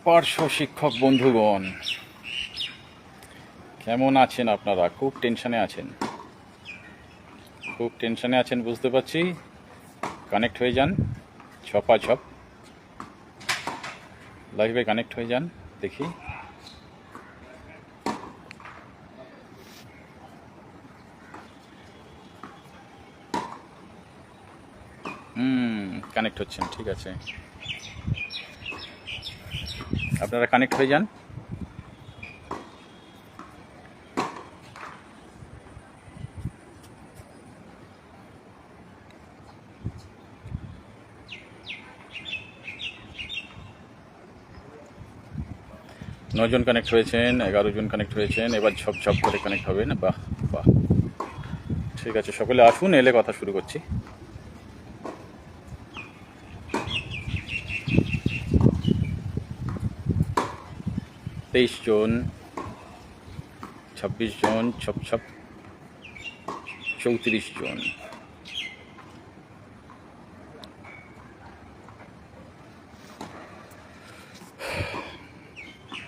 পার্শ্ব শিক্ষক বন্ধুগণ, কেমন আছেন আপনারা? খুব টেনশনে আছেন বুঝতে পারছি। কানেক্ট হয়ে যান, ছপাছপ লাইভে কানেক্ট হয়ে যান। দেখি কানেক্ট হচ্ছেন, ঠিক আছে, আপনারা কানেক্ট হয়ে যান। নজন কানেক্ট হয়েছেন, 11 জন কানেক্ট হয়েছেন, এবার ঝপ করে কানেক্ট হবে না? বাহ বাহ, ঠিক আছে, সকলে আসুন, এলে কথা শুরু করছি। তেইশ জন, 26 জন, ছপ 34 জন।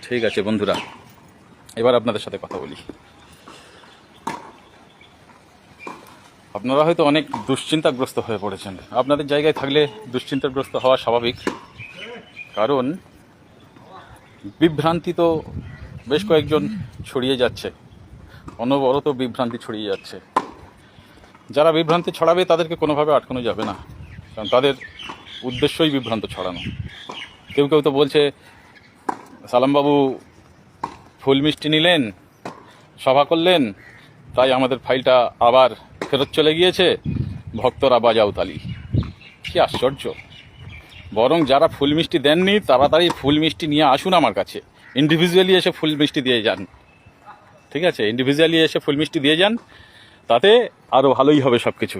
ঠিক আছে বন্ধুরা, এবার আপনাদের সাথে কথা বলি। আপনারা হয়তো অনেক দুশ্চিন্তাগ্রস্ত হয়ে পড়েছেন। আপনাদের জায়গায় থাকলে দুশ্চিন্তাগ্রস্ত হওয়া স্বাভাবিক, কারণ বিভ্রান্তি তো বেশ কয়েকজন ছড়িয়ে যাচ্ছে, অনবরত বিভ্রান্তি ছড়িয়ে যাচ্ছে। যারা বিভ্রান্তি ছড়াবে তাদেরকে কোনোভাবে আটকানো যাবে না, কারণ তাদের উদ্দেশ্যই বিভ্রান্ত ছড়ানো। কেউ তো বলছে, সালামবাবু ফুল মিষ্টি নিলেন, সভা করলেন, তাই আমাদের ফাইলটা আবার ফেরত চলে গিয়েছে, ভক্তরা বাজাও তালি। কি আশ্চর্য! বরং যারা ফুল মিষ্টি দেননি তাড়াতাড়ি ফুল মিষ্টি নিয়ে আসুন আমার কাছে, ইন্ডিভিজুয়ালি এসে ফুল মিষ্টি দিয়ে যান। ঠিক আছে, ইন্ডিভিজুয়ালি এসে ফুল মিষ্টি দিয়ে যান, তাতে আরও ভালোই হবে সব কিছু,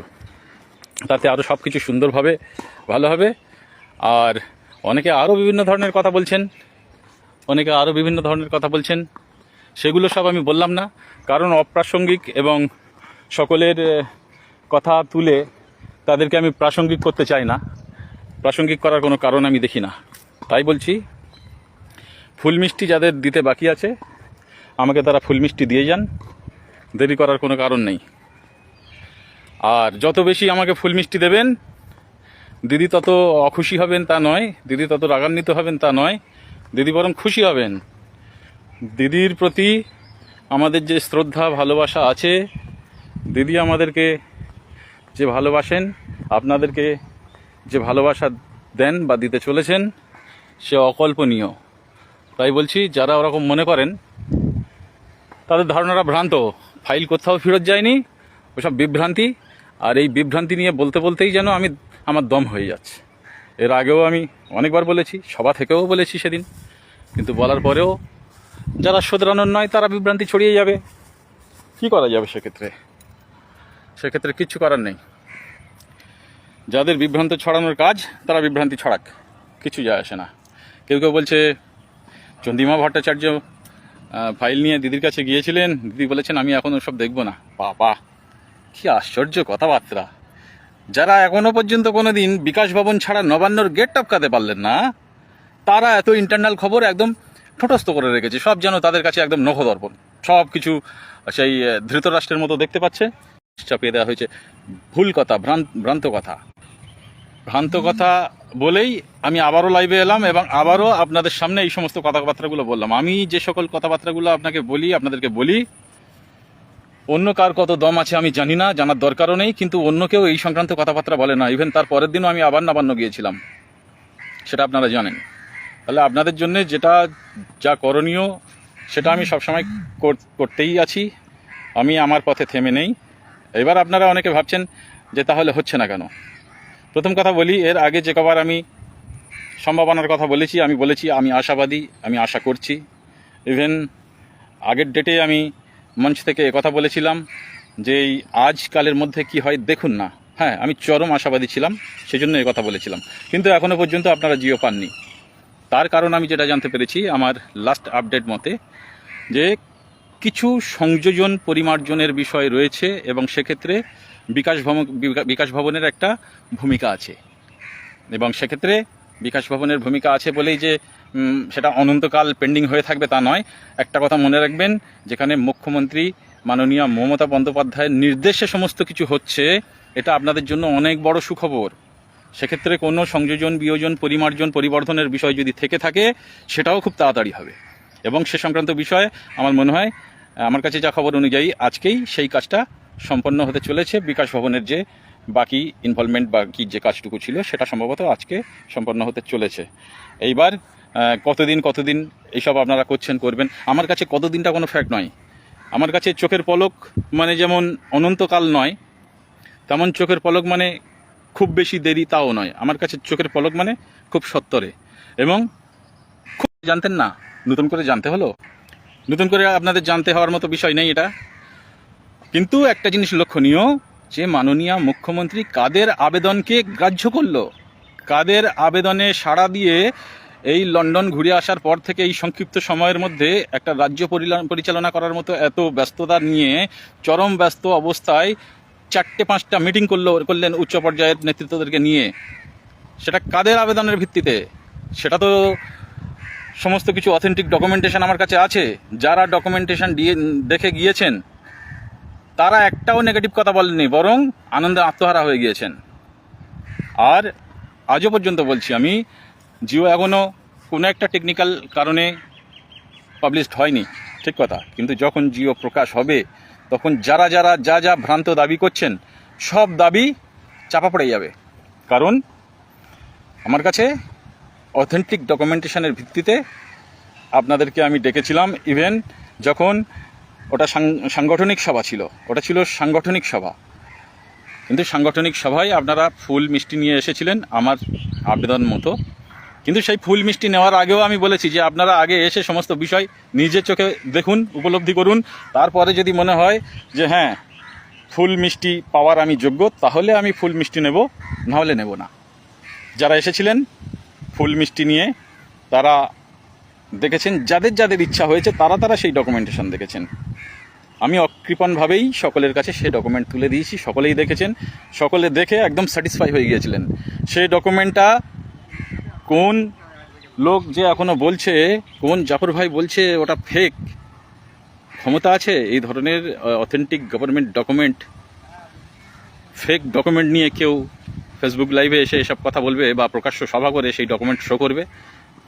তাতে আরও সব কিছু সুন্দরভাবে ভালো হবে। আর অনেকে আরও বিভিন্ন ধরনের কথা বলছেন, সেগুলো সব আমি বললাম না, কারণ অপ্রাসঙ্গিক, এবং সকলের কথা তুলে তাদেরকে আমি প্রাসঙ্গিক করতে চাই না। প্রাসঙ্গিক করার কোনো কারণ আমি দেখি না, তাই বলছি, ফুল মিষ্টি যাদের দিতে বাকি আছে আমাকে তারা ফুল মিষ্টি দিয়ে যান, দেরি করার কোনো কারণ নেই। আর যত বেশি আমাকে ফুল মিষ্টি দেবেন, দিদি তত অখুশি হবেন তা নয়, দিদি তত রাগান্বিত হবেন তা নয়, দিদি বরং খুশি হবেন। দিদির প্রতি আমাদের যে শ্রদ্ধা ভালোবাসা আছে, দিদি আমাদেরকে যে ভালোবাসেন, আপনাদেরকে যে ভালোবাসা দেন বা দিতে চলেছেন, সে অকল্পনীয়। তাই বলছি, যারা ওরকম মনে করেন তাদের ধারণাটা ভ্রান্ত। ফাইল কোথাও ফেরত যায়নি, ওসব বিভ্রান্তি। আর এই বিভ্রান্তি নিয়ে বলতেই যেন আমার দম হয়ে যাচ্ছে। এর আগেও আমি অনেকবার বলেছি, সভা থেকেও বলেছি সেদিন, কিন্তু বলার পরেও যারা শোধরানোর নয় তারা বিভ্রান্তি ছড়িয়ে যাবে। কি করা যাবে সেক্ষেত্রে কিচ্ছু করার নেই। যাদের বিভ্রান্ত ছড়ানোর কাজ তারা বিভ্রান্তি ছড়াক, কিছু যায় আসে না। কেউ বলছে, চন্দ্রিমা ভট্টাচার্য ফাইল নিয়ে দিদির কাছে গিয়েছিলেন, দিদি বলেছেন আমি এখন ওসব দেখব না। বাবা, কি আশ্চর্য কথাবার্তা! যারা এখনো পর্যন্ত কোনো দিন বিকাশ ভবন ছাড়া নবান্নর গেট টপকাতে পারলেন না, তারা এত ইন্টারনাল খবর একদম ঠোঁটস্থ করে রেখেছে। সব যেন তাদের কাছে একদম নখদর্পণ, সব কিছু সেই ধৃতরাষ্ট্রের মতো দেখতে পাচ্ছে। চাপিয়ে দেওয়া হয়েছে ভুল কথা, ভ্রান্ত কথা বলেই আমি আবারও লাইভে এলাম, এবং আবারও আপনাদের সামনে এই সমস্ত কথাবার্তাগুলো বললাম। আমি যে সকল কথাবার্তাগুলো আপনাদেরকে বলি, অন্য কার কত দম আছে আমি জানি না, জানার দরকারও নেই, কিন্তু অন্য কেউ এই সংক্রান্ত কথাবার্তা বলে না। ইভেন তার পরের দিনও আমি আবার নবান্ন গিয়েছিলাম, সেটা আপনারা জানেন। তাহলে আপনাদের জন্য যা করণীয় সেটা আমি সবসময় করতেই আছি, আমি আমার পথে থেমে নেই। এবার আপনারা অনেকে ভাবছেন যে তাহলে হচ্ছে না কেন। প্রথম কথা বলি, এর আগে যে কবার আমি সম্ভাবনার কথা বলেছি, আমি বলেছি আমি আশাবাদী, আমি আশা করছি। ইভেন আগের ডেটে আমি মঞ্চ থেকে কথা বলেছিলাম যে এই আজকালের মধ্যে কি হয় দেখুন না। হ্যাঁ, আমি চরম আশাবাদী ছিলাম, সেজন্য কথা বলেছিলাম, কিন্তু এখনও পর্যন্ত আপনারা জিও পাননি। তার কারণ আমি যেটা জানতে পেরেছি আমার লাস্ট আপডেট মতে, যে কিছু সংযোজন পরিমার্জনের বিষয় রয়েছে, এবং সেক্ষেত্রে বিকাশ ভবনের একটা ভূমিকা আছে, এবং সেক্ষেত্রে বিকাশ ভবনের ভূমিকা আছে বলেই যে সেটা অনন্তকাল পেন্ডিং হয়ে থাকবে তা নয়। একটা কথা মনে রাখবেন, যেখানে মুখ্যমন্ত্রী মাননীয় মমতা বন্দ্যোপাধ্যায়ের নির্দেশে সমস্ত কিছু হচ্ছে, এটা আপনাদের জন্য অনেক বড় সুখবর। সেক্ষেত্রে কোনো সংযোজন, বিয়োজন, পরিমার্জন, পরিবর্ধনের বিষয় যদি থেকে থাকে সেটাও খুব তাড়াতাড়ি হবে। এবং সে সংক্রান্ত বিষয়ে আমার মনে হয়, আমার কাছে যা খবর অনুযায়ী আজকেই সেই কাজটা সম্পন্ন হতে চলেছে। বিকাশ ভবনের যে বাকি ইনভলভমেন্ট, বাকি যে কাজটুকু ছিল সেটা সম্ভবত আজকে সম্পন্ন হতে চলেছে। এইবার কতদিন এইসব আপনারা করবেন। আমার কাছে কতদিনটা কোনো ফ্যাক্ট নয়। আমার কাছে চোখের পলক মানে যেমন অনন্তকাল নয়, তেমন চোখের পলক মানে খুব বেশি দেরি তাও নয়। আমার কাছে চোখের পলক মানে খুব সত্বরে। এবং খুব জানতেন না, নতুন করে জানতে হলো। নতুন করে আপনাদের জানতে হওয়ার মতো বিষয় নেই এটা। কিন্তু একটা জিনিস লক্ষণীয়, যে মাননীয় মুখ্যমন্ত্রী কাদের আবেদনকে গ্রাহ্য করলো, কাদের আবেদনে সাড়া দিয়ে এই লন্ডন ঘুরে আসার পর থেকে এই সংক্ষিপ্ত সময়ের মধ্যে একটা রাজ্য পরিচালনা করার মতো এত ব্যস্ততা নিয়ে চরম ব্যস্ত অবস্থায় 4-5টা মিটিং করলেন উচ্চ পর্যায়ের নেতৃত্বদেরকে নিয়ে। সেটা কাদের আবেদনের ভিত্তিতে? সেটা তো সমস্ত কিছু অথেন্টিক ডকুমেন্টেশন আমার কাছে আছে। যারা ডকুমেন্টেশন দেখে গিয়েছেন তারা একটাও নেগেটিভ কথা বলেননি, বরং আনন্দে আত্মহারা হয়ে গিয়েছেন। আর আজও পর্যন্ত বলছি আমি, জিও এখনও কোনো একটা টেকনিক্যাল কারণে পাবলিশড হয়নি, ঠিক কথা। কিন্তু যখন জিও প্রকাশ হবে তখন যারা যা ভ্রান্ত দাবি করছেন সব দাবি চাপা পড়ে যাবে। কারণ আমার কাছে অথেন্টিক ডকুমেন্টেশনের ভিত্তিতে আপনাদেরকে আমি ডেকেছিলাম। ইভেন যখন ওটা সাংগঠনিক সভা ছিল, ওটা ছিল সাংগঠনিক সভা, কিন্তু সাংগঠনিক সভায় আপনারা ফুল মিষ্টি নিয়ে এসেছিলেন আমার আবেদন মতো। কিন্তু সেই ফুল মিষ্টি নেওয়ার আগেও আমি বলেছি যে আপনারা আগে এসে সমস্ত বিষয় নিজের চোখে দেখুন, উপলব্ধি করুন। তারপরে যদি মনে হয় যে হ্যাঁ ফুল মিষ্টি পাওয়ার আমি যোগ্য, তাহলে আমি ফুল মিষ্টি নেব, নাহলে নেব না। যারা এসেছিলেন ফুল মিষ্টি নিয়ে তারা দেখেছেন, যাদের ইচ্ছা হয়েছে তারা সেই ডকুমেন্টেশন দেখেছেন। আমি অকৃপণভাবেই সকলের কাছে সেই ডকুমেন্ট তুলে দিয়েছি, সকলেই দেখেছেন। সকলে দেখে একদম স্যাটিসফাই হয়ে গিয়েছিলেন। সেই ডকুমেন্টটা কোন লোক যে এখনও বলছে, কোন জাফর ভাই বলছে ওটা ফেক, ক্ষমতা আছে এই ধরনের authentic government document, fake document নিয়ে কেউ ফেসবুক লাইভে এসে এসব কথা বলবে বা প্রকাশ্য সভা করে সেই ডকুমেন্ট শো করবে?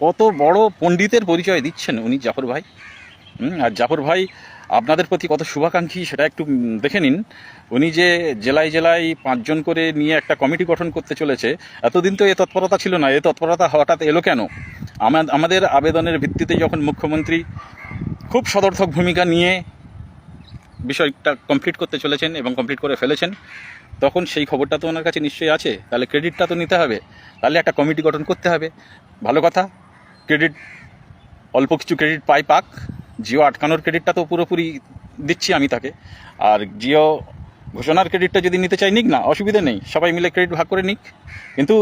কত বড় পণ্ডিতের পরিচয় দিচ্ছেন উনি, জাফর ভাই। আর জাফর ভাই আপনাদের প্রতি কত শুভাকাঙ্ক্ষী সেটা একটু দেখে নিন। উনি যে জেলায় 5 জন করে নিয়ে একটা কমিটি গঠন করতে চলেছে, এতদিন তো এ তৎপরতা ছিল না। এ তৎপরতা হঠাৎ এলো কেন? আমাদের আবেদনের ভিত্তিতে যখন মুখ্যমন্ত্রী খুব সদর্থক ভূমিকা নিয়ে বিষয়টা কমপ্লিট করতে চলেছেন এবং কমপ্লিট করে ফেলেছেন, তখন সেই খবরটা তো ওনার কাছে নিশ্চয়ই আছে। তাহলে ক্রেডিটটা তো নিতে হবে, তাহলে একটা কমিটি গঠন করতে হবে। ভালো কথা, ক্রেডিট অল্প কিছু ক্রেডিট পাক। জিও আটকানোর ক্রেডিটটা তো পুরোপুরি দিচ্ছি আমি তাকে। আর জিও ঘোষণার ক্রেডিটটা যদি নিতে চাই নিক না, অসুবিধা নেই, সবাই মিলে ক্রেডিট ভাগ করে নিক। কিন্তু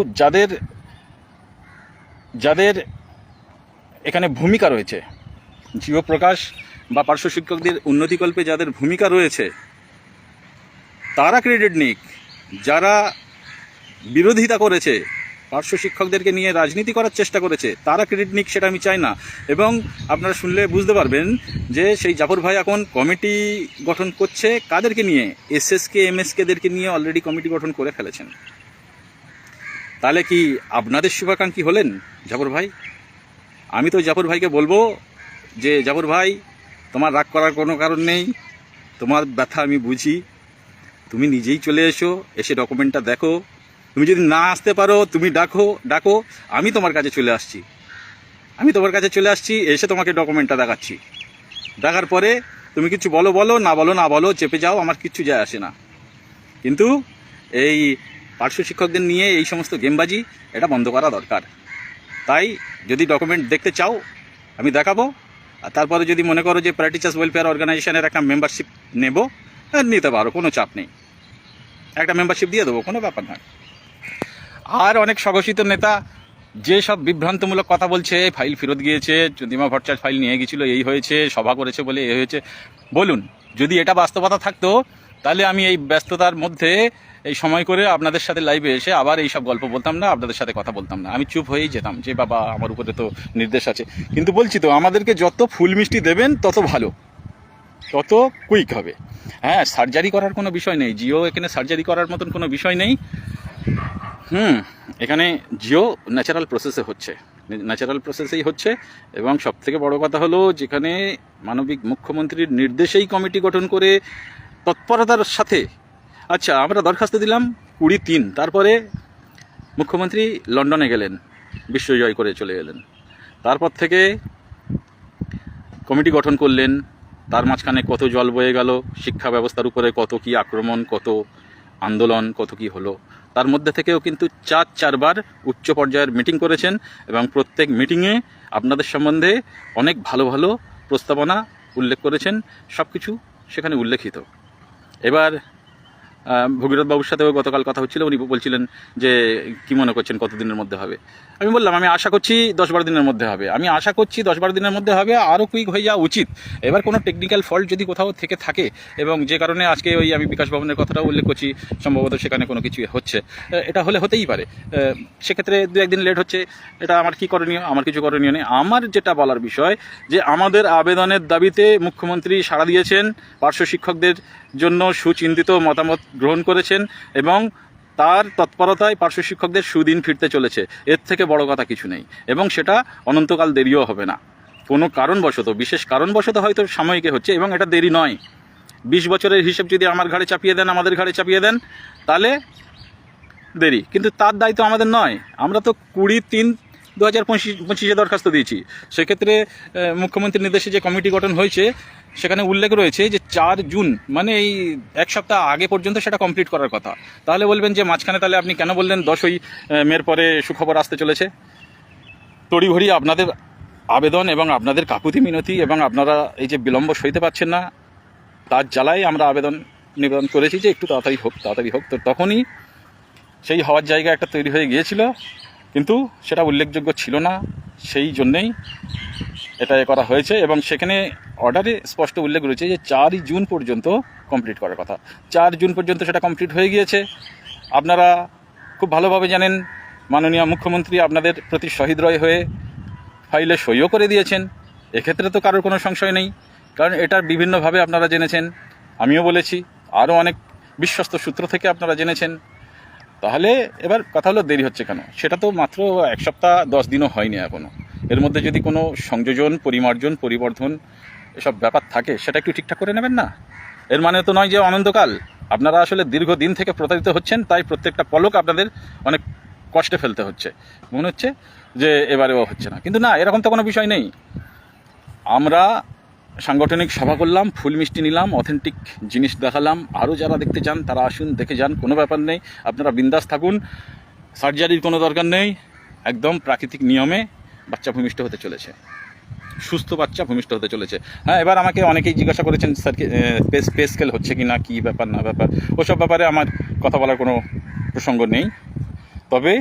যাদের এখানে ভূমিকা রয়েছে, জিও প্রকাশ বা পার্শ্ব শিক্ষকদের উন্নতিকল্পে যাদের ভূমিকা রয়েছে তারা ক্রেডিট নিক। যারা বিরোধিতা করেছে, পার্শ্ব শিক্ষকদেরকে নিয়ে রাজনীতি করার চেষ্টা করেছে, তারা ক্রেডিট নিক, সেটা আমি চাই না। এবং আপনারা শুনলে বুঝতে পারবেন যে সেই জাফর ভাই এখন কমিটি গঠন করছে কাদেরকে নিয়ে, এসএসকে এমএসকেদেরকে নিয়ে অলরেডি কমিটি গঠন করে ফেলেছেন। তাহলে কি আপনাদের শুভাকাঙ্ক্ষী হলেন জাফর ভাই? আমি তো জাফর ভাইকে বলবো যে জাফর ভাই, তোমার রাগ করার কোনো কারণ নেই, তোমার ব্যথা আমি বুঝি। তুমি নিজেই চলে এসে ডকুমেন্টটা দেখো। তুমি যদি না আসতে পারো তুমি ডাকো, আমি তোমার কাছে চলে আসছি, এসে তোমাকে ডকুমেন্টটা দেখাচ্ছি। দেখার পরে তুমি কিছু বলো না বলো, চেপে যাও, আমার কিচ্ছু যায় আসে না। কিন্তু এই পার্শ্ব শিক্ষকদের নিয়ে এই সমস্ত গেমবাজি, এটা বন্ধ করা দরকার। তাই যদি ডকুমেন্ট দেখতে চাও আমি দেখাবো। আর তারপরে যদি মনে করো যে প্যারা টিচার্স ওয়েলফেয়ার অর্গানাইজেশনের একটা মেম্বারশিপ নেব, নিতে পারো, কোনো চাপ নেই, একটা মেম্বারশিপ দিয়ে দেবো, কোনো ব্যাপার নয়। আর অনেক স্বঘোষিত নেতা যে সব বিভ্রান্তমূলক কথা বলছে, ফাইল ফেরত গিয়েছে, চন্দ্রিমা ভট্টাচার্য ফাইল নিয়ে গেছিলো, এই হয়েছে, সভা করেছে বলে এই হয়েছে। বলুন, যদি এটা বাস্তবতা থাকতো তাহলে আমি এই ব্যস্ততার মধ্যে এই সময় করে আপনাদের সাথে লাইভে এসে আবার এই সব গল্প বলতাম না, আপনাদের সাথে কথা বলতাম না, আমি চুপ হয়েই যেতাম যে বাবা আমার উপরে তো নির্দেশ আছে। কিন্তু বলছি তো, আমাদেরকে যত ফুল মিষ্টি দেবেন তত ভালো, তত কুইক হবে। হ্যাঁ, সার্জারি করার কোনো বিষয় নেই, জিও এখানে সার্জারি করার মতন কোনো বিষয় নেই। এখানে জিও ন্যাচারাল প্রসেসে হচ্ছে, ন্যাচারাল প্রসেসেই হচ্ছে। এবং সবথেকে বড় কথা হলো, যেখানে মানবিক মুখ্যমন্ত্রীর নির্দেশেই কমিটি গঠন করে তৎপরতার সাথে, আচ্ছা আমরা দরখাস্ত দিলাম 20-3, তারপরে মুখ্যমন্ত্রী লন্ডনে গেলেন, বিশ্বজয় করে চলে গেলেন। তারপর থেকে কমিটি গঠন করলেন, তার মাঝখানে কত জল বয়ে গেল, শিক্ষা ব্যবস্থার উপরে কত কি আক্রমণ, কত আন্দোলন, কত কি হলো। তার মধ্যে থেকেও কিন্তু 4বার উচ্চ পর্যায়ের মিটিং করেছেন এবং প্রত্যেক মিটিংয়ে আপনাদের সম্বন্ধে অনেক ভালো ভালো প্রস্তাবনা উল্লেখ করেছেন, সব কিছু সেখানে উল্লেখিত। এবার ভগীরথ বাবুর সাথেও গতকাল কথা হচ্ছিল, উনি বলছিলেন যে কী মনে করছেন কতদিনের মধ্যে হবে। আমি বললাম আমি আশা করছি 10-12 দিনের মধ্যে হবে, আমি আশা করছি 10-12 দিনের মধ্যে হবে, আরও কুইক হয়ে যাওয়া উচিত। এবার কোনো টেকনিক্যাল ফল্ট যদি কোথাও থেকে থাকে, এবং যে কারণে আজকে ওই আমি বিকাশ ভবনের কথাটাও উল্লেখ করছি, সম্ভবত সেখানে কোনো কিছু হচ্ছে, এটা হলে হতেই পারে, সেক্ষেত্রে 2-1 দিন লেট হচ্ছে, এটা আমার কি করণীয়? আমার কিছু করণীয় নেই। আমার যেটা বলার বিষয়, যে আমাদের আবেদনের দাবিতে মুখ্যমন্ত্রী সাড়া দিয়েছেন, পার্শ্ব শিক্ষকদের জন্য সুচিন্তিত মতামত গ্রহণ করেছেন এবং তার তৎপরতায় পার্শ্ব শিক্ষকদের সুদিন ফিরতে চলেছে। এর থেকে বড় কথা কিছু নেই, এবং সেটা অনন্তকাল দেরিও হবে না। কোনো কারণবশত, বিশেষ কারণবশত হয়তো সাময়িকে হচ্ছে, এবং এটা দেরি নয়। 20 বছরের হিসেব যদি আমার ঘাড়ে চাপিয়ে দেন, আমাদের ঘাড়ে চাপিয়ে দেন, তাহলে দেরি, কিন্তু তার দায়িত্ব আমাদের নয়। আমরা তো 20-3-2025 দরখাস্ত দিয়েছি। সেক্ষেত্রে মুখ্যমন্ত্রীর নির্দেশে যে কমিটি গঠন হয়েছে, সেখানে উল্লেখ রয়েছে যে 4 জুন, মানে এই 1 সপ্তাহ আগে পর্যন্ত সেটা কমপ্লিট করার কথা। তাহলে বলবেন যে মাঝখানে তাহলে আপনি কেন বললেন 10ই মের পরে সুখবর আসতে চলেছে? তড়িঘড়ি আপনাদের আবেদন এবং আপনাদের কাকুতি মিনতি এবং আপনারা এই যে বিলম্ব সইতে পারছেন না, তার জ্বালায় আমরা নিবেদন করেছি যে একটু তাড়াতাড়ি হোক। তো তখনই সেই হওয়ার জায়গা একটা তৈরি হয়ে গিয়েছিল, কিন্তু সেটা উল্লেখযোগ্য ছিল না, সেই জন্যেই এটা করা হয়েছে। এবং সেখানে অর্ডারে স্পষ্ট উল্লেখ রয়েছে যে 4ই জুন পর্যন্ত কমপ্লিট করার কথা। 4 জুন পর্যন্ত সেটা কমপ্লিট হয়ে গিয়েছে। আপনারা খুব ভালোভাবে জানেন, মাননীয় মুখ্যমন্ত্রী আপনাদের প্রতি সহৃদয় হয়ে ফাইলে সইও করে দিয়েছেন। এক্ষেত্রে তো কারোর কোনো সংশয় নেই, কারণ এটার বিভিন্নভাবে আপনারা জেনেছেন, আমিও বলেছি, আরও অনেক বিশ্বস্ত সূত্র থেকে আপনারা জেনেছেন। তাহলে এবার কথা হলো দেরি হচ্ছে কেন? সেটা তো মাত্র 1 সপ্তাহ 10 দিনও হয়নি এখনও। এর মধ্যে যদি কোনো সংযোজন, পরিমার্জন, পরিবর্ধন এসব ব্যাপার থাকে, সেটা একটু ঠিকঠাক করে নেবেন না? এর মানে তো নয় যে অনন্তকাল। আপনারা আসলে দীর্ঘদিন থেকে প্রতারিত হচ্ছেন, তাই প্রত্যেকটা পলক আপনাদের অনেক কষ্টে ফেলতে হচ্ছে। মনে হচ্ছে যে এবারেও হচ্ছে না, কিন্তু না, এরকম তো কোনো বিষয় নেই। আমরা সাংগঠনিক সভা করলাম, ফুল মিষ্টি নিলাম, অথেন্টিক জিনিস দেখালাম। আরও যারা দেখতে চান তারা আসুন, দেখে যান, কোনো ব্যাপার নেই। আপনারা বিন্দাস থাকুন, সার্জারির কোনো দরকার নেই। একদম প্রাকৃতিক নিয়মে বাচ্চা ভূমিষ্ঠ হতে চলেছে, সুস্থ বাচ্চা ভূমিষ্ঠ হতে চলেছে। হ্যাঁ, এবার আমাকে অনেকেই জিজ্ঞাসা করেছেন স্যার পে স্কেল হচ্ছে কি না, কী ব্যাপার না ব্যাপার, ওসব ব্যাপারে আমার কথা বলার কোনো প্রসঙ্গ নেই। তবে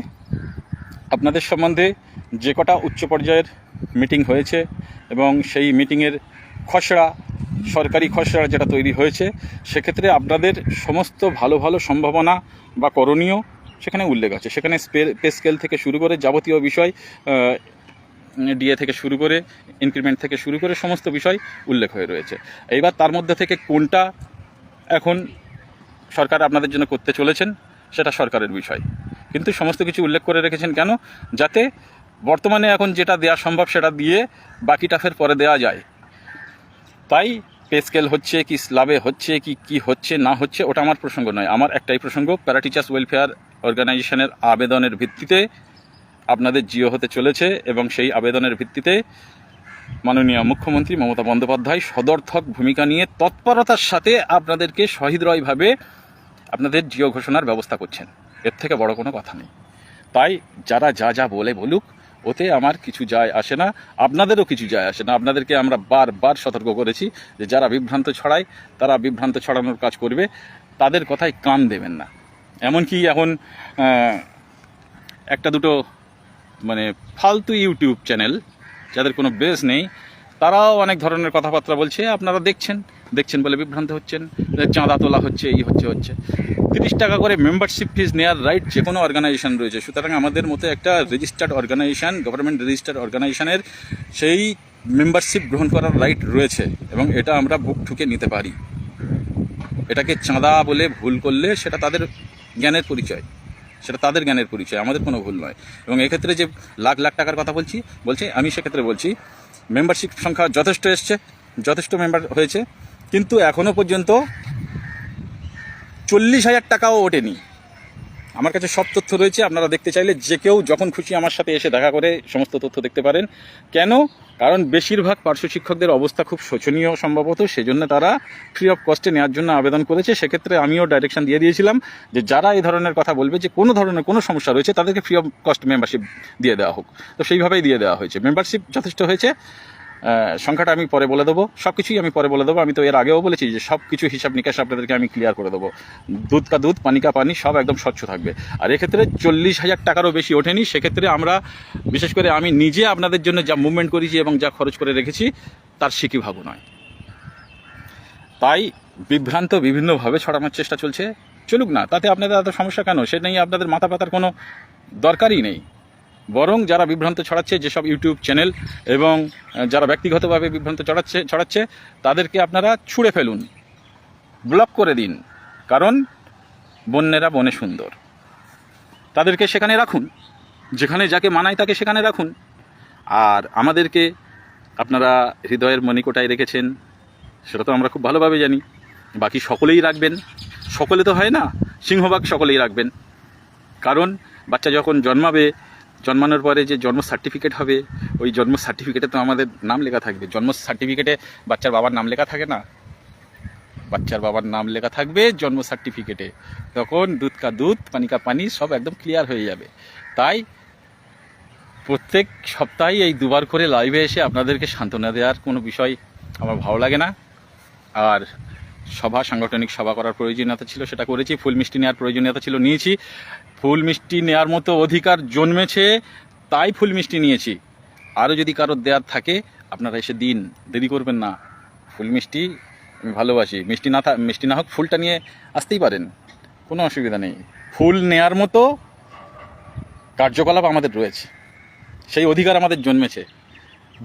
আপনাদের সম্বন্ধে যে কটা উচ্চ পর্যায়ের মিটিং হয়েছে এবং সেই মিটিংয়ের খসড়া, সরকারি খসড়া যেটা তৈরি হয়েছে, সেক্ষেত্রে আপনাদের সমস্ত ভালো ভালো সম্ভাবনা বা করণীয় সেখানে উল্লেখ আছে। সেখানে পে স্কেল থেকে শুরু করে যাবতীয় বিষয়, ডিএ থেকে শুরু করে ইনক্রিমেন্ট থেকে শুরু করে সমস্ত বিষয় উল্লেখ হয়ে রয়েছে। এইবার তার মধ্যে থেকে কোনটা এখন সরকার আপনাদের জন্য করতে চলেছেন সেটা সরকারের বিষয়, কিন্তু সমস্ত কিছু উল্লেখ করে রেখেছেন কেন? যাতে বর্তমানে এখন যেটা দেওয়া সম্ভব সেটা দিয়ে বাকিটা ফের পরে দেওয়া যায়। তাই পে স্কেল হচ্ছে কি, স্ল্যাবে হচ্ছে কি, কি হচ্ছে না হচ্ছে, ওটা আমার প্রসঙ্গ নয়। আমার একটাই প্রসঙ্গ, প্যারা টিচার্স ওয়েলফেয়ার অর্গানাইজেশনের আবেদনের ভিত্তিতে আপনাদের জিও হতে চলেছে, এবং সেই আবেদনের ভিত্তিতে মাননীয় মুখ্যমন্ত্রী মমতা বন্দ্যোপাধ্যায় সদর্থক ভূমিকা নিয়ে তৎপরতার সাথে আপনাদেরকে সহৃদয়ভাবে আপনাদের জিও ঘোষণার ব্যবস্থা করছেন। এর থেকে বড় কোনো কথা নেই। তাই যারা যা যা বলুক, ওতে আমার কিছু যায় আসে না, আপনাদেরও কিছু যায় আসে না। আপনাদেরকে আমরা বারবার সতর্ক করেছি যে যারা বিভ্রান্ত ছড়ায়, তারা বিভ্রান্ত ছড়ানোর কাজ করবে, তাদের কথায় কান দেবেন না। এমনকি এখন একটা দুটো মানে ফালতু ইউটিউব চ্যানেল, যাদের কোনো বেস নেই, তারাও অনেক ধরনের কথাবার্তা বলছে, আপনারা দেখছেন। দেখছেন বলে বিভ্রান্ত হচ্ছেন, চাঁদা তোলা হচ্ছে, এই হচ্ছে 30 টাকা করে মেম্বারশিপ ফিজ নেওয়ার রাইট যে কোনো অর্গানাইজেশন রয়েছে। সুতরাং আমাদের মতো একটা রেজিস্টার্ড অর্গানাইজেশন, গভর্নমেন্ট রেজিস্টার্ড অর্গানাইজেশনের সেই মেম্বারশিপ গ্রহণ করার রাইট রয়েছে এবং এটা আমরা বুক ঠুকে নিতে পারি। এটাকে চাঁদা বলে ভুল করলে সেটা তাদের জ্ঞানের পরিচয়, আমাদের কোনো ভুল নয়। এবং এক্ষেত্রে যে লাখ লাখ টাকার কথা বলছি আমি সেক্ষেত্রে বলছি মেম্বারশিপ সংখ্যা যথেষ্ট মেম্বার হয়েছে, কিন্তু এখনও পর্যন্ত 40,000 টাকাও ওঠেনি। আমার কাছে সব তথ্য রয়েছে, আপনারা দেখতে চাইলে যে কেউ যখন খুশি আমার সাথে এসে দেখা করে সমস্ত তথ্য দেখতে পারেন। কেন? কারণ বেশিরভাগ পার্শ্ব শিক্ষকদের অবস্থা খুব শোচনীয় সম্ভবত, সেজন্য তারা ফ্রি অফ কস্টে নেওয়ার জন্য আবেদন করেছে। সেক্ষেত্রে আমিও ডাইরেকশন দিয়ে দিয়েছিলাম যে যারা এই ধরনের কথা বলবে যে কোনো ধরনের কোনো সমস্যা রয়েছে তাদেরকে ফ্রি অফ কস্ট মেম্বারশিপ দিয়ে দেওয়া হোক। তো সেইভাবেই দিয়ে দেওয়া হয়েছে। মেম্বারশিপ যথেষ্ট হয়েছে, সংখ্যাটা আমি পরে বলে দেবো, সব কিছুই আমি পরে বলে দেবো। আমি তো এর আগেও বলেছি যে সব কিছু হিসাব নিকাশ আপনাদেরকে আমি ক্লিয়ার করে দেবো। দুধ কা দুধ, পানি কা পানি, সব একদম স্বচ্ছ থাকবে। আর এক্ষেত্রে 40,000 টাকারও বেশি ওঠেনি। সেক্ষেত্রে আমরা বিশেষ করে আমি নিজে আপনাদের জন্য যা মুভমেন্ট করেছি এবং যা খরচ করে রেখেছি তার সিকি ভাবু নয়। তাই বিভ্রান্ত বিভিন্নভাবে ছড়ানোর চেষ্টা চলুক না, তাতে আপনাদের এত সমস্যা কেন? সে নিয়ে আপনাদের মাথা ব্যথার কোনো দরকারই নেই। বরং যারা বিভ্রান্ত ছড়াচ্ছে, যেসব ইউটিউব চ্যানেল এবং যারা ব্যক্তিগতভাবে বিভ্রান্ত ছড়াচ্ছে তাদেরকে আপনারা ছুঁড়ে ফেলুন, ব্লক করে দিন। কারণ বন্যেরা বনে সুন্দর, তাদেরকে সেখানে রাখুন, যেখানে যাকে মানায় তাকে সেখানে রাখুন। আর আমাদেরকে আপনারা হৃদয়ের মণিকোটায় রেখেছেন, সেটা তো আমরা খুব ভালোভাবে জানি। বাকি সকলেই রাখবেন, সকলে তো হয় না, সিংহভাগ সকলেই রাখবেন। কারণ বাচ্চা যখন জন্মানোর পরে যে জন্ম সার্টিফিকেট হবে, ওই জন্ম সার্টিফিকেটে তো আমাদের নাম লেখা থাকবে। জন্ম সার্টিফিকেটে বাচ্চার বাবার নাম লেখা থাকে না, বাচ্চার বাবার নাম লেখা থাকবে জন্ম সার্টিফিকেটে। তখন দুধ কা দুধ, পানি কা পানি, সব একদম ক্লিয়ার হয়ে যাবে। তাই প্রত্যেক সপ্তাহে এই দুবার করে লাইভে এসে আপনাদেরকে সান্ত্বনা দেওয়ার কোনো বিষয় আমার ভালো লাগে না। আর সাংগঠনিক সভা করার প্রয়োজনীয়তা ছিল, সেটা করেছি। ফুল মিষ্টি নেওয়ার প্রয়োজনীয়তা ছিল, নিয়েছি। ফুল মিষ্টি নেওয়ার মতো অধিকার জন্মেছে, তাই ফুল মিষ্টি নিয়েছি। আরও যদি কারোর দেওয়ার থাকে আপনারা এসে দিন, দেরি করবেন না। ফুল মিষ্টি আমি ভালোবাসি, মিষ্টি না হোক ফুলটা নিয়ে আসতেই পারেন, কোনো অসুবিধা নেই। ফুল নেয়ার মতো কার্যকলাপ আমাদের রয়েছে, সেই অধিকার আমাদের জন্মেছে।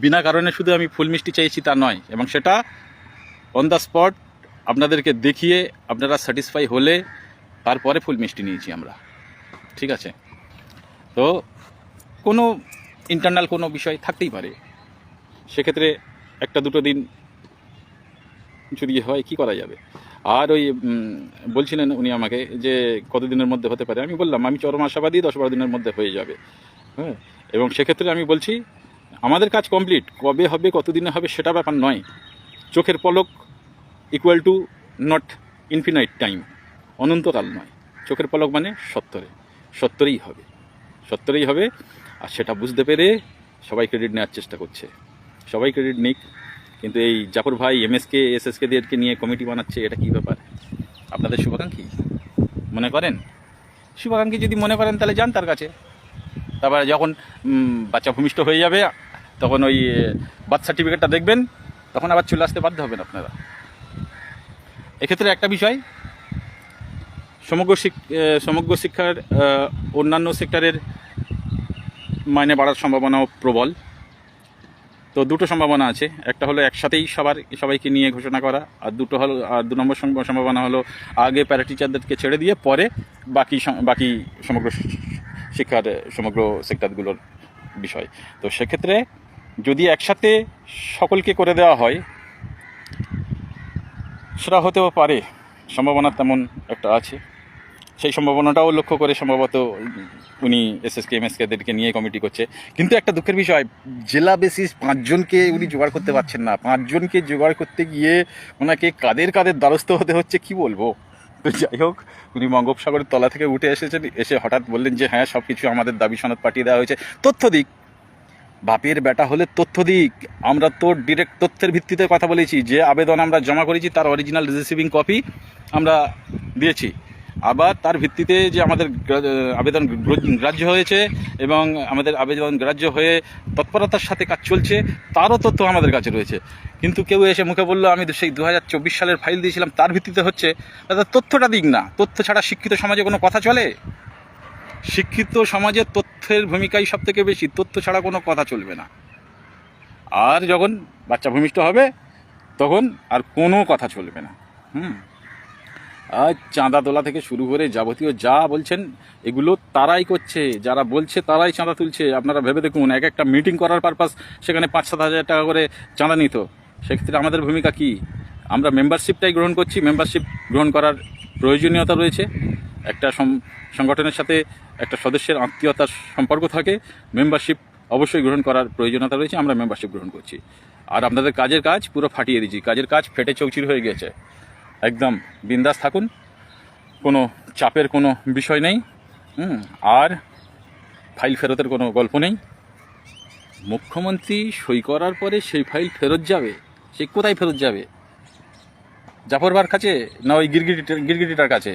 বিনা কারণে শুধু আমি ফুল মিষ্টি চাইছি তা নয়, এবং সেটা অন দ্য স্পট আপনাদেরকে দেখিয়ে আপনারা স্যাটিসফাই হলে তারপরে ফুল মিষ্টি নিয়েছি আমরা, ঠিক আছে? তো কোনো ইন্টারনাল কোনো বিষয় থাকতেই পারে, সেক্ষেত্রে একটা দুটো দিন যদি হয় কী করা যাবে। আর ওই বলছিলেন উনি আমাকে যে কতদিনের মধ্যে হতে পারে, আমি বললাম আমি চরম আশাবাদী 10-12 দিনের মধ্যে হয়ে যাবে। হ্যাঁ, এবং সেক্ষেত্রে আমি বলছি আমাদের কাজ কমপ্লিট। কবে হবে, কতদিনে হবে সেটা ব্যাপার নয়। চোখের পলক equal to not infinite time, অনন্তকাল নয়। চোখের পলক মানে সত্তরেই হবে। আর সেটা বুঝতে পেরে সবাই ক্রেডিট নেওয়ার চেষ্টা করছে। সবাই ক্রেডিট নিক, কিন্তু এই জাফর ভাই এমএসকে এসএসকে দেরকে নিয়ে কমিটি বানাচ্ছে, এটা কী ব্যাপার? আপনাদের শুভাকাঙ্ক্ষী মনে করেন? শুভাকাঙ্ক্ষী যদি মনে করেন তাহলে যান তার কাছে। তারপরে যখন বাচ্চা ভূমিষ্ঠ হয়ে যাবে তখন ওই বার্থ সার্টিফিকেটটা দেখবেন, তখন আবার চলে আসতে বাধ্য হবেন আপনারা। এক্ষেত্রে একটা বিষয়, সমগ্র শিক্ষার অন্যান্য সেক্টরের মাইনে বাড়ার সম্ভাবনাও প্রবল। তো দুটো সম্ভাবনা আছে, একটা হলো একসাথেই সবাইকে নিয়ে ঘোষণা করা, আর দু নম্বর সম্ভাবনা হলো আগে প্যারা টিচারদেরকে ছেড়ে দিয়ে পরে বাকি সমগ্র শিক্ষার সমগ্র সেক্টরগুলোর বিষয়। তো সেক্ষেত্রে যদি একসাথে সকলকে করে দেওয়া হয় সেটা হতেও পারে, সম্ভাবনা তেমন একটা আছে। সেই সম্ভাবনাটাও লক্ষ্য করে সম্ভবত উনি এসএসকে এমএসকেদেরকে নিয়ে কমিটি করছে। কিন্তু একটা দুঃখের বিষয়, জেলা বেসিস 5 জনকে উনি জোগাড় করতে পারছেন না। 5 জনকে জোগাড় করতে গিয়ে ওনাকে কাদের দ্বারস্থ হতে হচ্ছে কি বলবো। তো যাই হোক, উনি বঙ্গোপসাগরের তলা থেকে উঠে এসেছেন, এসে হঠাৎ বললেন যে হ্যাঁ সব কিছু আমাদের দাবি সনদ পাঠিয়ে দেওয়া হয়েছে। তথ্য দিক, বাপের বেটা হলে তথ্য দিক। আমরা তো ডিরেক্ট তথ্যের ভিত্তিতে কথা বলেছি। যে আবেদন আমরা জমা করেছি তার অরিজিনাল রিসিভিং কপি আমরা দিয়েছি। আবার তার ভিত্তিতে যে আমাদের আবেদন গ্রাহ্য হয়েছে এবং আমাদের আবেদন গ্রাহ্য হয়ে তৎপরতার সাথে কাজ চলছে তারও তথ্য আমাদের কাছে রয়েছে। কিন্তু কেউ এসে মুখে বললো আমি সেই 2024 সালের ফাইল দিয়েছিলাম তার ভিত্তিতে হচ্ছে, তাদের তথ্যটা দিক না। তথ্য ছাড়া শিক্ষিত সমাজে কোনো কথা চলে? শিক্ষিত সমাজে তথ্যের ভূমিকাই সব থেকে বেশি, তথ্য ছাড়া কোনো কথা চলবে না। আর যখন বাচ্চা ভূমিষ্ঠ হবে তখন আর কোনো কথা চলবে না। আর চাঁদা তোলা থেকে শুরু করে যাবতীয় যা বলছেন এগুলো তারাই করছে, যারা বলছে তারাই চাঁদা তুলছে। আপনারা ভেবে দেখুন, এক একটা মিটিং করার পারপাস সেখানে 5-7 হাজার টাকা করে চাঁদা নিত। সেক্ষেত্রে আমাদের ভূমিকা কি? আমরা মেম্বারশিপটাই গ্রহণ করছি। মেম্বারশিপ গ্রহণ করার প্রয়োজনীয়তা রয়েছে। একটা সংগঠনের সাথে একটা সদস্যের আত্মীয়তার সম্পর্ক থাকে, মেম্বারশিপ অবশ্যই গ্রহণ করার প্রয়োজনীয়তা রয়েছে। আমরা মেম্বারশিপ গ্রহণ করছি। আর আপনাদের কাজের কাজ পুরো ফাটিয়ে দিচ্ছি। কাজের কাজ ফেটে চৌচির হয়ে গেছে। একদম বিন্দাস থাকুন, কোনো চাপের কোনো বিষয় নেই। আর ফাইল ফেরতের কোনো গল্প নেই। মুখ্যমন্ত্রী সই করার পরে সেই ফাইল ফেরত যাবে, সে কোথায় ফেরত যাবে? জাফরবার কাছে না ওই গিরগিটিটার কাছে?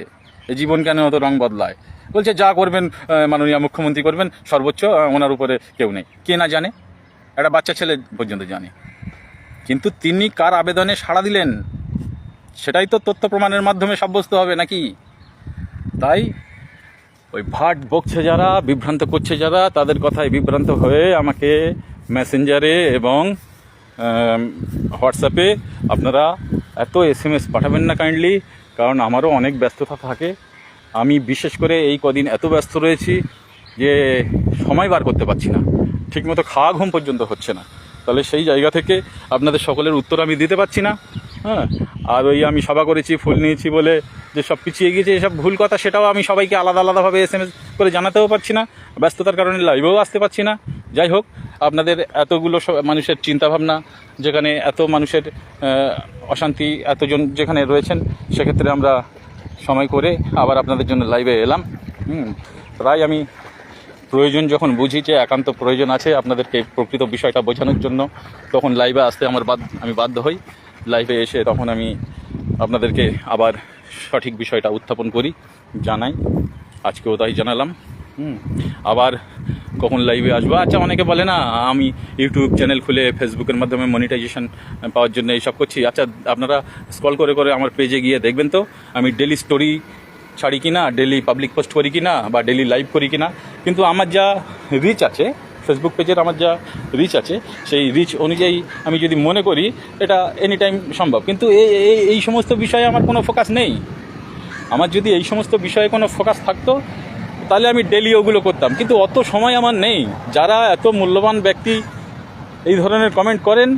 এই জীবন কেন অত রং বদলায়? বলছে যা করবেন মাননীয় মুখ্যমন্ত্রী করবেন, সর্বোচ্চ ওনার উপরে কেউ নেই। কে না জানে? একটা বাচ্চা ছেলে পর্যন্ত জানে। কিন্তু তিনি কার আবেদনে সাড়া দিলেন সেটাই তো তথ্য প্রমাণের মাধ্যমে সাব্যস্ত হবে নাকি? তাই ওই ভাট বকছে যারা, বিভ্রান্ত করছে যারা, তাদের কথায় বিভ্রান্ত হয়ে আমাকে মেসেঞ্জারে এবং হোয়াটসঅ্যাপে আপনারা এত SMS পাঠাবেন না কাইন্ডলি, কারণ আমারও অনেক ব্যস্ততা থাকে। আমি বিশেষ করে এই কদিন এত ব্যস্ত রয়েছি যে সময় বার করতে পারছি না, ঠিকমতো খাওয়া ঘুম পর্যন্ত হচ্ছে না। তাহলে সেই জায়গা থেকে আপনাদের সকলের উত্তর আমি দিতে পারছি না। আর ওই আমি সভা করেছি, ফুল নিয়েছি বলে যে সব পিছিয়ে গিয়েছে, এসব ভুল কথা। সেটাও আমি সবাইকে আলাদা আলাদাভাবে SMS করে জানাতেও পারছি না, ব্যস্ততার কারণে লাইভেও আসতে পারছি না। যাই হোক, আপনাদের এতগুলো মানুষের চিন্তাভাবনা, যেখানে এত মানুষের অশান্তি এতজন যেখানে রয়েছেন, সেক্ষেত্রে আমরা সময় করে আবার আপনাদের জন্য লাইভে এলাম। প্রায় আমি প্রয়োজন যখন বুঝি যে একান্ত প্রয়োজন আছে আপনাদেরকে প্রকৃত বিষয়টা বোঝানোর জন্য, তখন লাইভে আসতে আমি বাধ্য হই। লাইভে এসে তখন আমি আপনাদেরকে আবার সঠিক বিষয়টা উত্থাপন করি, জানাই। আজকেও তাই জানালাম। আবার কখন লাইভে আসবো? আচ্ছা, অনেকে বলে না আমি ইউটিউব চ্যানেল খুলে ফেসবুকের মাধ্যমে মনিটাইজেশন পাওয়ার জন্য এইসব করছি। আচ্ছা, আপনারা স্ক্রল করে করে আমার পেজে গিয়ে দেখবেন তো আমি ডেলি স্টোরি ছাড়ি কি না, ডেলি পাবলিক পোস্ট করি কি না, বা ডেলি লাইভ করি কি না। কিন্তু আমার যা রিচ আছে, ফেসবুক পেজের আমার যা রিচ আছে, সেই রিচ অনুযায়ী আমি যদি মনে করি এটা এনি টাইম সম্ভব। কিন্তু এই সমস্ত বিষয়ে আমার কোনো ফোকাস নেই। আমার যদি এই সমস্ত বিষয়ে কোনো ফোকাস থাকতো তাহলে আমি ডেলি ওগুলো করতাম, কিন্তু অত সময় আমার নেই। যারা এত মূল্যবান ব্যক্তি এই ধরনের কমেন্ট করেন,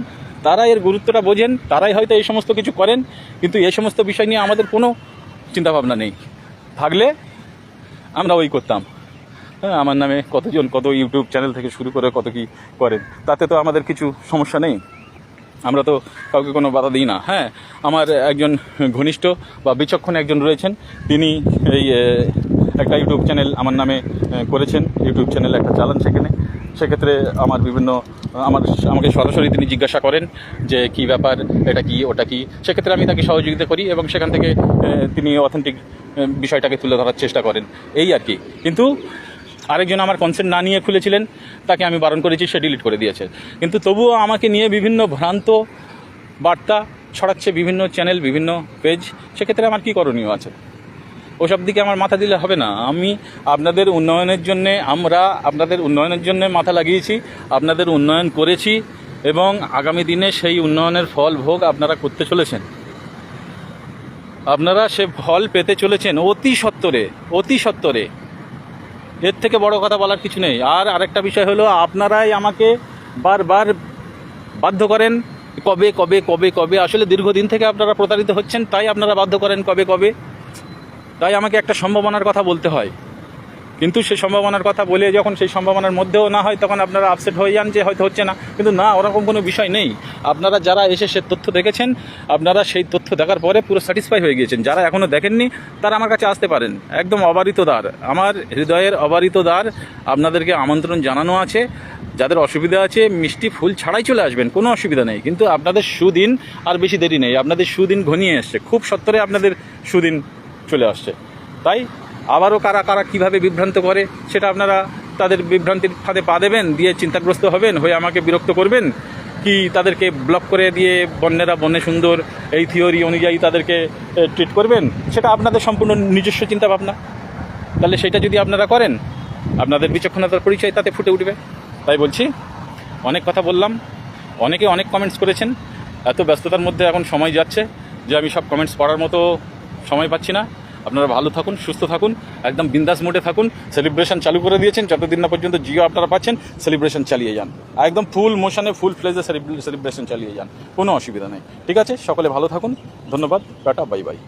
তারা এর গুরুত্বটা বোঝেন, তারাই হয়তো এই সমস্ত কিছু করেন। কিন্তু এই সমস্ত বিষয় নিয়ে আমাদের কোনো চিন্তাভাবনা নেই। থাকলে আমরা ওই করতাম। আমার নামে কতজন কত ইউটিউব চ্যানেল থেকে শুরু করে কত কি করেন, তাতে তো আমাদের কিছু সমস্যা নেই। আমরা তো কাউকে কোনো বাধা দিই না। আমার একজন ঘনিষ্ঠ বা বিচক্ষণ একজন রয়েছেন, তিনি এই একটা ইউটিউব চ্যানেল আমার নামে করেছেন। ইউটিউব চ্যানেল একটা চালান সেক্ষেত্রে আমাকে সরাসরি তিনি জিজ্ঞাসা করেন যে কী ব্যাপার, এটা কি ওটা কি। সেক্ষেত্রে আমি তাকে সহযোগিতা করি এবং সেখান থেকে তিনি অথেন্টিক বিষয়টাকে তুলে ধরার চেষ্টা করেন, এই আর কি। কিন্তু আরেকজন আমার কনসেন্ট না নিয়ে খুলেছিলেন, তাকে আমি বারণ করেছি, সে ডিলিট করে দিয়েছে। কিন্তু তবুও আমাকে নিয়ে বিভিন্ন ভ্রান্ত বার্তা ছড়াচ্ছে বিভিন্ন চ্যানেল, বিভিন্ন পেজ। সেক্ষেত্রে আমার কী করণীয় আছে? ওসব দিকে আমার মাথা দিলে হবে না। আমি আপনাদের উন্নয়নের জন্যে, আপনাদের উন্নয়নের জন্যে মাথা লাগিয়েছি, আপনাদের উন্নয়ন করেছি এবং আগামী দিনে সেই উন্নয়নের ফল ভোগ আপনারা করতে চলেছেন। আপনারা সে ফল পেতে চলেছেন অতি সত্বরে। এর থেকে বড় কথা বলার কিছু নেই। আর আরেকটা বিষয় হলো, আপনারাই আমাকে বারবার বাধ্য করেন কবে কবে কবে কবে। আসলে দীর্ঘদিন থেকে আপনারা প্রতারিত হচ্ছেন, তাই আপনারা বাধ্য করেন কবে কবে। তাই আমাকে একটা সম্ভাবনার কথা বলতে হয়। কিন্তু সেই সম্ভাবনার কথা বলে যখন সেই সম্ভাবনার মধ্যেও না হয়, তখন আপনারা আপসেট হয়ে যান যে হয়তো হচ্ছে না। কিন্তু না, ওরকম কোনো বিষয় নেই। আপনারা যারা এসে সে তথ্য দেখেছেন, আপনারা সেই তথ্য দেখার পরে পুরো স্যাটিসফাই হয়ে গিয়েছেন। যারা এখনও দেখেননি তারা আমার কাছে আসতে পারেন। একদম অবারিত দ্বার, আমার হৃদয়ের অবারিত দ্বার। আপনাদেরকে আমন্ত্রণ জানানো আছে। যাদের অসুবিধা আছে মিষ্টি ফুল ছাড়াই চলে আসবেন, কোনো অসুবিধা নেই। কিন্তু আপনাদের সুদিন আর বেশি দেরি নেই, আপনাদের সুদিন ঘনিয়ে এসছে। খুব সত্বরে আপনাদের সুদিন চলে আসছে। তাই আবারও কারা কারা কীভাবে বিভ্রান্ত করে সেটা আপনারা তাদের বিভ্রান্তির ফাঁদে পা দেবেন, দিয়ে চিন্তাগ্রস্ত হবেন, হয়ে আমাকে বিরক্ত করবেন, কি তাদেরকে ব্লক করে দিয়ে বন্যেরা বনে সুন্দর এই থিওরি অনুযায়ী তাদেরকে ট্রিট করবেন, সেটা আপনাদের সম্পূর্ণ নিজস্ব চিন্তাভাবনা। তাহলে সেটা যদি আপনারা করেন, আপনাদের বিচক্ষণতার পরিচয় তাতে ফুটে উঠবে। তাই বলছি, অনেক কথা বললাম, অনেকে অনেক কমেন্টস করেছেন, এত ব্যস্ততার মধ্যে এখন সময় যাচ্ছে যে আমি সব কমেন্টস পড়ার মতো সময় পাচ্ছি না। আপনারা ভালো থাকুন, সুস্থ থাকুন, একদম বিন্দাস মোডে থাকুন। সেলিব্রেশন চালু করে দিয়েছেন, যতদিন না পর্যন্ত জিও আপনারা পাচ্ছেন, সেলিব্রেশন চালিয়ে যান, একদম ফুল মোশনে ফুল ফ্লেজে সেলিব্রেশন চালিয়ে যান, কোনো অসুবিধা নেই। ঠিক আছে, সকলে ভালো থাকুন, ধন্যবাদ, টাটা, বাই বাই।